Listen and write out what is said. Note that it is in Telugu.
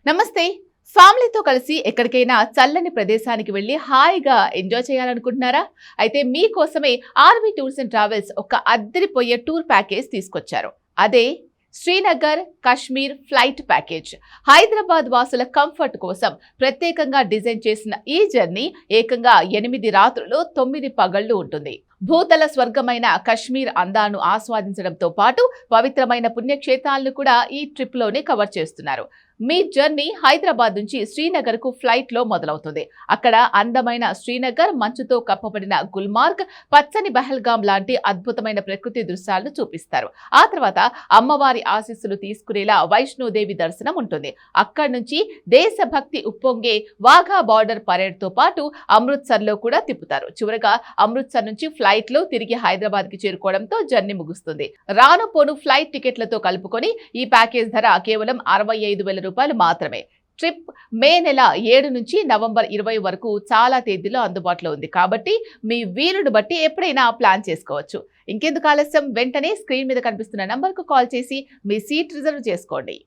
నమస్తే. ఫ్యామిలీతో కలిసి ఎక్కడికైనా చల్లని ప్రదేశానికి వెళ్లి హాయిగా ఎంజాయ్ చేయాలనుకుంటున్నారా? అయితే మీకోసమే ఆర్వీ టూర్స్ అండ్ ట్రావెల్స్ ఒక అద్దరిపోయే టూర్ ప్యాకేజ్ తీసుకొచ్చారు. అదే శ్రీనగర్ కాశ్మీర్ ఫ్లైట్ ప్యాకేజ్. హైదరాబాద్ వాసుల కంఫర్ట్ కోసం ప్రత్యేకంగా డిజైన్ చేసిన ఈ జర్నీ ఏకంగా 8 రాత్రులు 9 పగళ్లు ఉంటుంది. భూతల స్వర్గమైన కశ్మీర్ అందాలను ఆస్వాదించడంతో పాటు పవిత్రమైన పుణ్యక్షేత్రాలను కూడా ఈ ట్రిప్ లోనే కవర్ చేస్తున్నారు. మీ జర్నీ హైదరాబాద్ నుంచి శ్రీనగర్ కు ఫ్లైట్ లో మొదలవుతుంది. అక్కడ అందమైన శ్రీనగర్, మంచుతో కప్పబడిన గుల్మార్గ్, పచ్చని బహల్గాం లాంటి అద్భుతమైన ప్రకృతి దృశ్యాలను చూపిస్తారు. ఆ తర్వాత అమ్మవారి ఆశీస్సులు తీసుకునేలా వైష్ణోదేవి దర్శనం ఉంటుంది. అక్కడి నుంచి దేశభక్తి ఉప్పొంగే వాఘా బార్డర్ పరేడ్ తో పాటు అమృత్సర్ లో కూడా తిప్పుతారు. చివరగా అమృత్సర్ నుంచి ఫ్లైట్ లో తిరిగి హైదరాబాద్ కి చేరుకోవడంతో జర్నీ ముగుస్తుంది. రాను పోను ఫ్లైట్ టికెట్లతో కలుపుకొని ఈ ప్యాకేజ్ ధర కేవలం 65,000 రూపాయలు మాత్రమే. ట్రిప్ మే నెల 7 నుంచి నవంబర్ 20 వరకు చాలా తేదీలో అందుబాటులో ఉంది. కాబట్టి మీ వీలును బట్టి ఎప్పుడైనా ప్లాన్ చేసుకోవచ్చు. ఇంకెందుకు ఆలస్యం, వెంటనే స్క్రీన్ మీద కనిపిస్తున్న నంబర్కు కాల్ చేసి మీ సీట్ రిజర్వ్ చేసుకోండి.